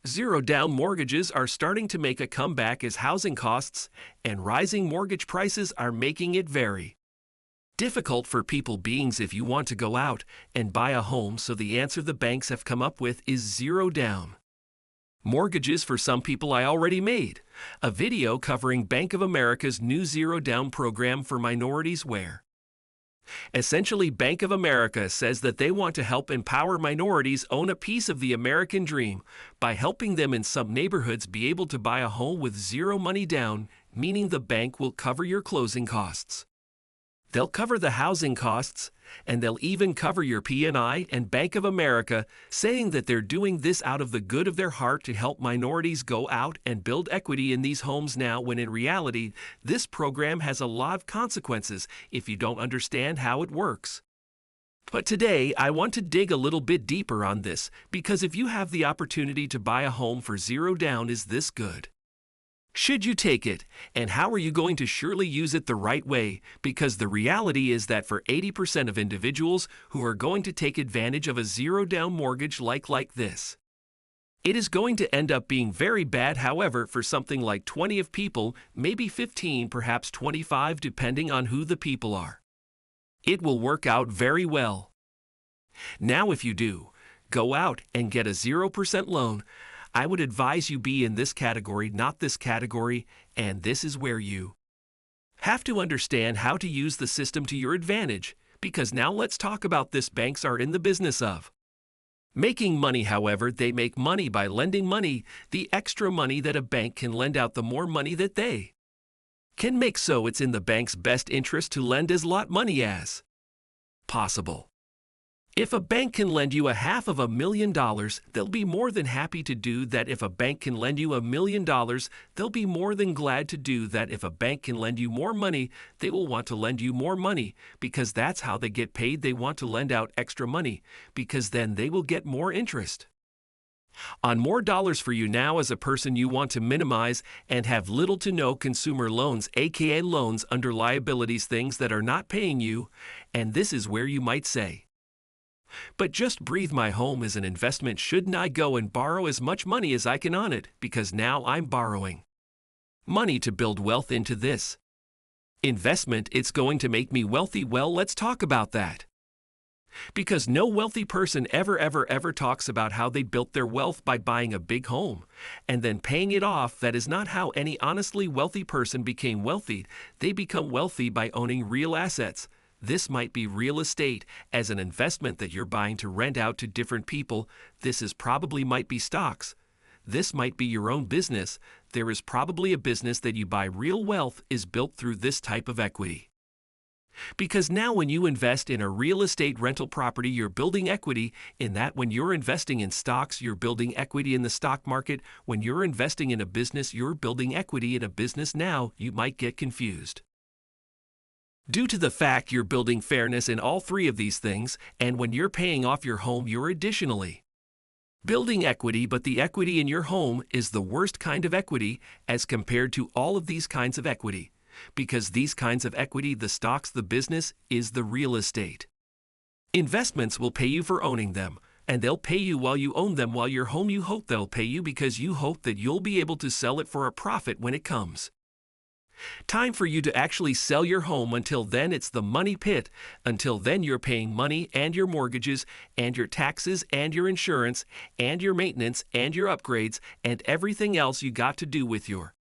Zero-down mortgages are starting to make a comeback as housing costs and rising mortgage prices are making it very difficult for people beings if you want to go out and buy a home, so the answer the banks have come up with is zero down mortgages for some people. I already made a video covering Bank of America's new zero down program for minorities where essentially Bank of America says that they want to help empower minorities own a piece of the American dream by helping them in some neighborhoods be able to buy a home with zero money down, meaning the bank will cover your closing costs. They'll cover the housing costs, and they'll even cover your P&I, and Bank of America saying that they're doing this out of the good of their heart to help minorities go out and build equity in these homes now, when in reality, this program has a lot of consequences if you don't understand how it works. But today, I want to dig a little bit deeper on this, because if you have the opportunity to buy a home for zero down, is this good? Should you take it, and how are you going to surely use it the right way? Because the reality is that for 80% of individuals who are going to take advantage of a zero-down mortgage like this, it is going to end up being very bad. However, for something like 20 of people, maybe 15, perhaps 25, depending on who the people are, it will work out very well. Now, if you do go out and get a 0% loan, I would advise you be in this category, not this category, and this is where you have to understand how to use the system to your advantage, because now let's talk about this. Banks are in the business of making money. However, they make money by lending money, the extra money that a bank can lend out, the more money that they can make. So it's in the bank's best interest to lend as lot money as possible. If a bank can lend you $500,000, they'll be more than happy to do that. If a bank can lend you $1 million, they'll be more than glad to do that. If a bank can lend you more money, they will want to lend you more money, because that's how they get paid. They want to lend out extra money, because then they will get more interest on more dollars for you. Now, as a person, you want to minimize and have little to no consumer loans, aka loans under liabilities, things that are not paying you, and this is where you might say, but just breathe, my home is an investment. Shouldn't I go and borrow as much money as I can on it? Because now I'm borrowing money to build wealth into this investment. It's going to make me wealthy. Well, let's talk about that. Because no wealthy person ever talks about how they built their wealth by buying a big home and then paying it off. That is not how any honestly wealthy person became wealthy. They become wealthy by owning real assets. This might be real estate as an investment that you're buying to rent out to different people. This is probably might be stocks. This might be your own business. There is probably a business that you buy. Real wealth is built through this type of equity. Because now when you invest in a real estate rental property, you're building equity in that. When you're investing in stocks, you're building equity in the stock market. When you're investing in a business, you're building equity in a business. Now, you might get confused due to the fact you're building fairness in all three of these things, and when you're paying off your home, you're additionally building equity. But the equity in your home is the worst kind of equity as compared to all of these kinds of equity, because these kinds of equity, the stocks, the business, is the real estate. Investments will pay you for owning them, and they'll pay you while you own them. While your home, you hope they'll pay you because you hope that you'll be able to sell it for a profit when it comes time for you to actually sell your home. Until then, it's the money pit. Until then, you're paying money and your mortgages and your taxes and your insurance and your maintenance and your upgrades and everything else you got to do with your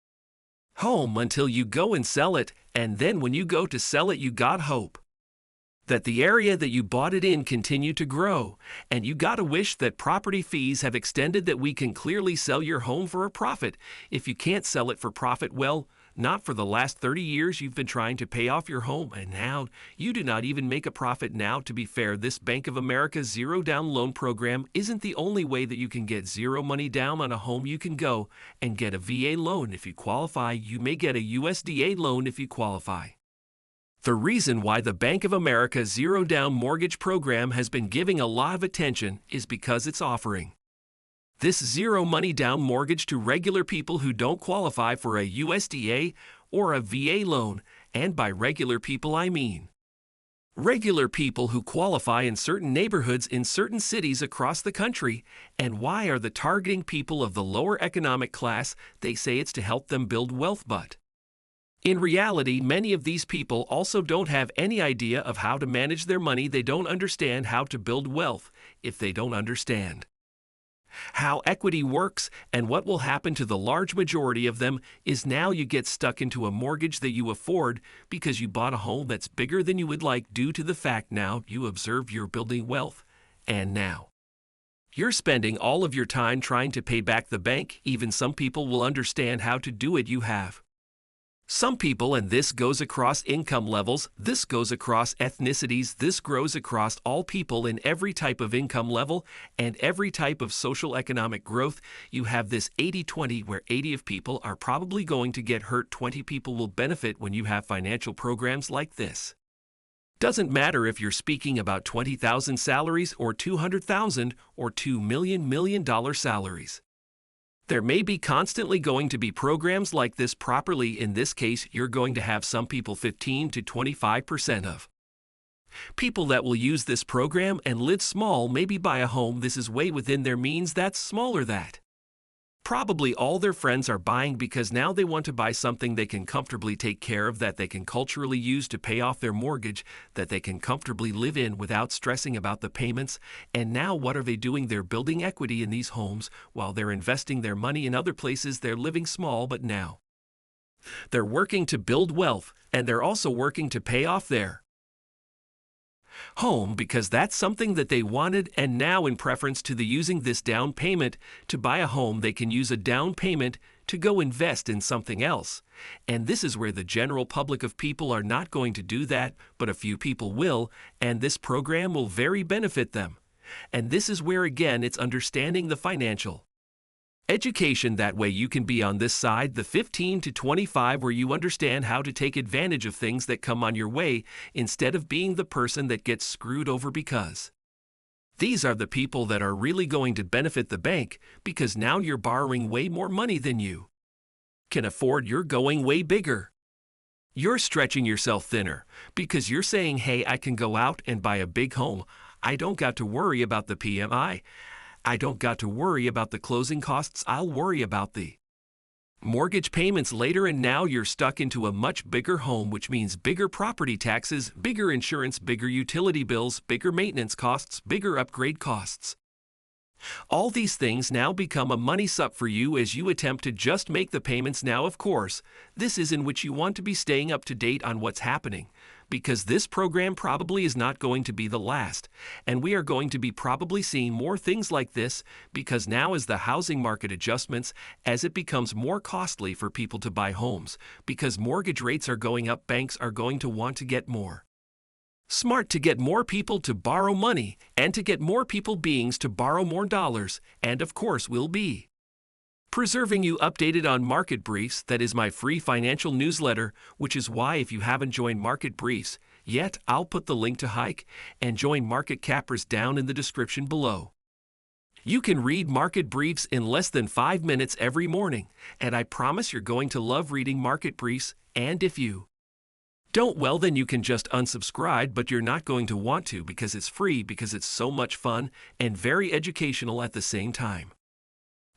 home until you go and sell it. And then when you go to sell it, you got hope that the area that you bought it in continue to grow. And you gotta wish that property fees have extended, that we can clearly sell your home for a profit. If you can't sell it for profit, well, not for the last 30 years you've been trying to pay off your home, and now you do not even make a profit. Now, to be fair, this Bank of America zero down loan program isn't the only way that you can get zero money down on a home. You can go and get a VA loan if you qualify. You may get a USDA loan if you qualify. The reason why the Bank of America zero down mortgage program has been giving a lot of attention is because it's offering this zero money down mortgage to regular people who don't qualify for a USDA or a VA loan. And by regular people, I mean Regular people who qualify in certain neighborhoods in certain cities across the country. And why are they targeting people of the lower economic class? They say it's to help them build wealth, but in reality, many of these people also don't have any idea of how to manage their money. They don't understand how to build wealth if they don't understand how equity works. And what will happen to the large majority of them is now you get stuck into a mortgage that you afford because you bought a home that's bigger than you would like due to the fact now you observe you're building wealth. And now you're spending all of your time trying to pay back the bank. Even some people will understand how to do it. You have some people, and this goes across income levels, this goes across ethnicities, this grows across all people in every type of income level and every type of social economic growth. You have this 80-20 where 80 of people are probably going to get hurt, 20 people will benefit when you have financial programs like this. Doesn't matter if you're speaking about 20,000 salaries or 200,000 or $2 million salaries. There may be constantly going to be programs like this properly. In this case, you're going to have some people 15 to 25% of people that will use this program and live small, maybe buy a home. This is way within their means. That's smaller that probably all their friends are buying because now they want to buy something they can comfortably take care of, that they can culturally use to pay off their mortgage, that they can comfortably live in without stressing about the payments. And now what are they doing? They're building equity in these homes while they're investing their money in other places. They're living small, but now they're working to build wealth, and they're also working to pay off their home because that's something that they wanted. And now, in preference to the using this down payment to buy a home, they can use a down payment to go invest in something else. And this is where the general public of people are not going to do that, but a few people will, and this program will very benefit them. And this is where again it's understanding the financial education. That way you can be on this side, the 15 to 25, where you understand how to take advantage of things that come on your way instead of being the person that gets screwed over, because these are the people that are really going to benefit the bank because now you're borrowing way more money than you can afford. You're going way bigger. You're stretching yourself thinner because you're saying, hey, I can go out and buy a big home. I don't got to worry about the PMI. I don't got to worry about the closing costs. I'll worry about the mortgage payments later. And now you're stuck into a much bigger home, which means bigger property taxes, bigger insurance, bigger utility bills, bigger maintenance costs, bigger upgrade costs. All these things now become a money suck for you as you attempt to just make the payments. Now, of course, this is in which you want to be staying up to date on what's happening, because this program probably is not going to be the last, and we are going to be probably seeing more things like this, because now as the housing market adjustments, as it becomes more costly for people to buy homes, because mortgage rates are going up, banks are going to want to get more smart to get more people to borrow money and to get more people beings to borrow more dollars. And of course we'll be preserving you updated on Market Briefs. That is my free financial newsletter, which is why if you haven't joined Market Briefs yet, I'll put the link to Hike and join Market Cappers down in the description below. You can read Market Briefs in less than 5 minutes every morning, and I promise you're going to love reading Market Briefs. And if you don't, well, then you can just unsubscribe, but you're not going to want to because it's free, because it's so much fun and very educational at the same time.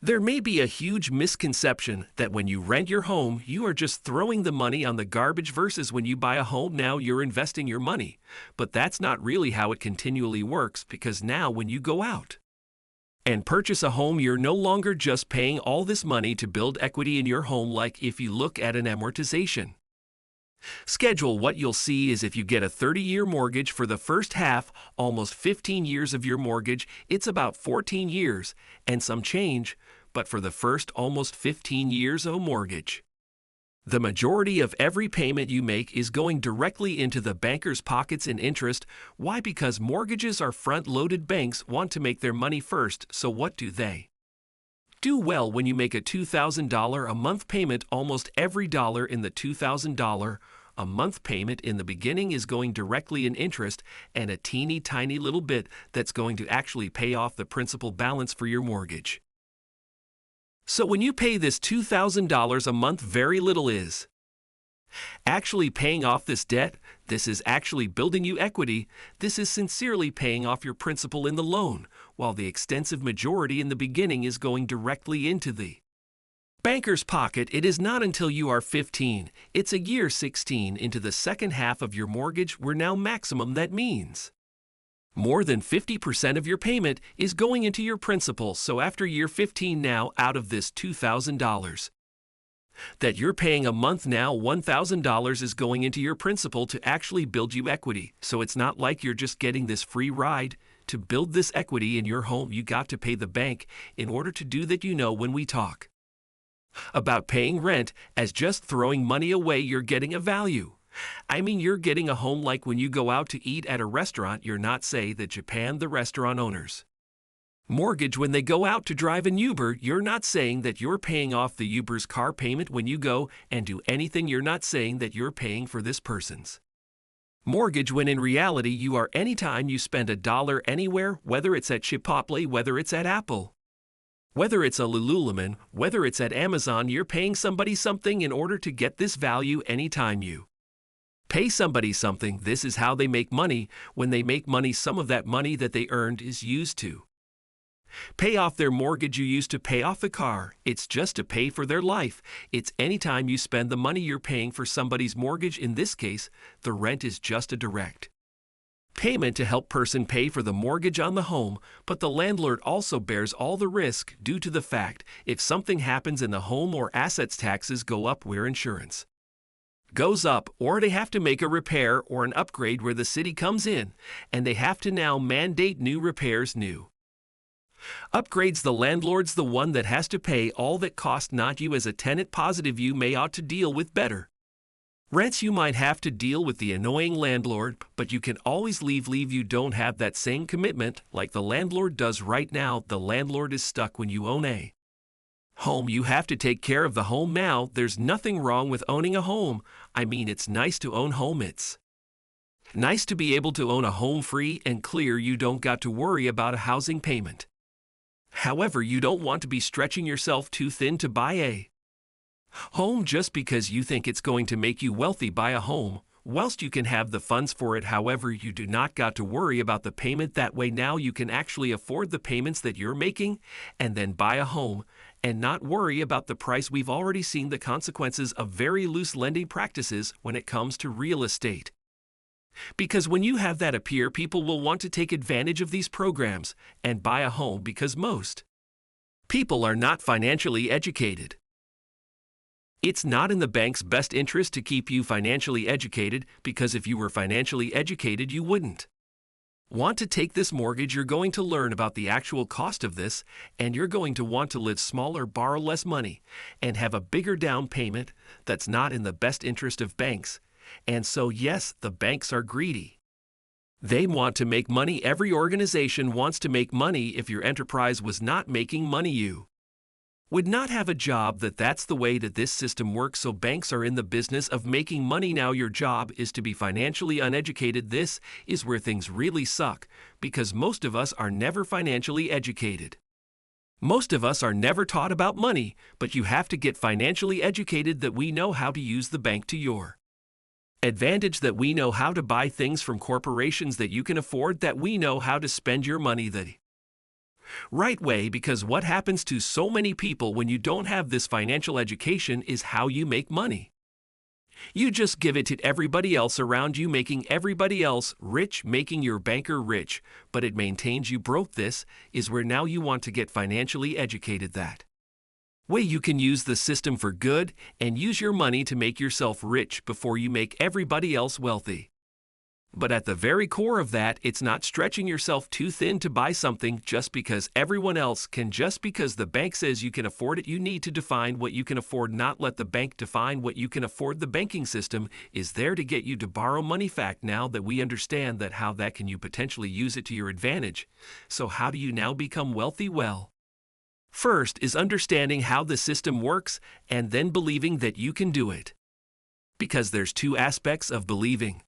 There may be a huge misconception that when you rent your home, you are just throwing the money on the garbage versus when you buy a home, now you're investing your money. But that's not really how it continually works, because now when you go out and purchase a home, you're no longer just paying all this money to build equity in your home. Like if you look at an amortization schedule, what you'll see is if you get a 30-year mortgage for the first half, almost 15 years of your mortgage, it's about 14 years and some change, but for the first almost 15 years of a mortgage, the majority of every payment you make is going directly into the banker's pockets in interest. Why? Because mortgages are front-loaded. Banks want to make their money first, so what do they do? Well, when you make a $2,000 a month payment, almost every dollar in the $2,000 a month payment in the beginning is going directly in interest, and a teeny tiny little bit that's going to actually pay off the principal balance for your mortgage. So when you pay this $2,000 a month, very little is actually paying off this debt. This is actually building you equity. This is sincerely paying off your principal in the loan, while the extensive majority in the beginning is going directly into the banker's pocket. It is not until you are 15, it's a year 16 into the second half of your mortgage where now maximum that means more than 50% of your payment is going into your principal. So after year 15 now, out of this $2,000 that you're paying a month now, $1,000 is going into your principal to actually build you equity. So it's not like you're just getting this free ride. To build this equity in your home, you got to pay the bank. In order to do that, when we talk about paying rent as just throwing money away, you're getting a value. You're getting a home. Like when you go out to eat at a restaurant, you're not say that Japan, the restaurant owners mortgage when they go out to drive an Uber, you're not saying that you're paying off the Uber's car payment when you go and do anything. You're not saying that you're paying for this person's mortgage, when in reality you are. Anytime you spend $1 anywhere, whether it's at Chipotle, whether it's at Apple, whether it's a Lululemon, whether it's at Amazon, you're paying somebody something in order to get this value. Anytime you pay somebody something, this is how they make money. When they make money, some of that money that they earned is used to pay off their mortgage. You used to pay off the car. It's just to pay for their life. It's anytime you spend the money you're paying for somebody's mortgage. In this case, the rent is just a direct payment to help person pay for the mortgage on the home, but the landlord also bears all the risk due to the fact if something happens in the home or assets, taxes go up where insurance goes up, or they have to make a repair or an upgrade where the city comes in and they have to now mandate new repairs, new upgrades. The landlord's the one that has to pay all that cost, not you as a tenant. Positive, you may ought to deal with better rents. You might have to deal with the annoying landlord, but you can always leave. You don't have that same commitment like the landlord does right now. The landlord is stuck when you own a home. You have to take care of the home now. There's nothing wrong with owning a home. It's nice to own home. It's nice to be able to own a home free and clear. You don't got to worry about a housing payment. However, you don't want to be stretching yourself too thin to buy a home just because you think it's going to make you wealthy. Buy a home whilst you can have the funds for it. However, you do not got to worry about the payment. That way now you can actually afford the payments that you're making and then buy a home and not worry about the price. We've already seen the consequences of very loose lending practices when it comes to real estate. Because when you have that appear, people will want to take advantage of these programs and buy a home because most people are not financially educated. It's not in the bank's best interest to keep you financially educated, because if you were financially educated, you wouldn't want to take this mortgage. You're going to learn about the actual cost of this, and you're going to want to live smaller, borrow less money, and have a bigger down payment. That's not in the best interest of banks. And so, yes, the banks are greedy. They want to make money. Every organization wants to make money. If your enterprise was not making money, you would not have a job. That's the way that this system works. So banks are in the business of making money. Now your job is to be financially uneducated. This is where things really suck, because most of us are never financially educated. Most of us are never taught about money, but you have to get financially educated, that we know how to use the bank to your advantage, that we know how to buy things from corporations that you can afford, that we know how to spend your money the right way. Because what happens to so many people when you don't have this financial education is how you make money. You just give it to everybody else around you, making everybody else rich, making your banker rich, but it maintains you broke. This is where now you want to get financially educated. That way you can use the system for good and use your money to make yourself rich before you make everybody else wealthy. But at the very core of that, it's not stretching yourself too thin to buy something just because everyone else can, just because the bank says you can afford it. You need to define what you can afford, not let the bank define what you can afford. The banking system is there to get you to borrow money. Fact, now that we understand that, how that can you potentially use it to your advantage. So how do you now become wealthy? Well, first is understanding how the system works and then believing that you can do it. Because there's two aspects of believing.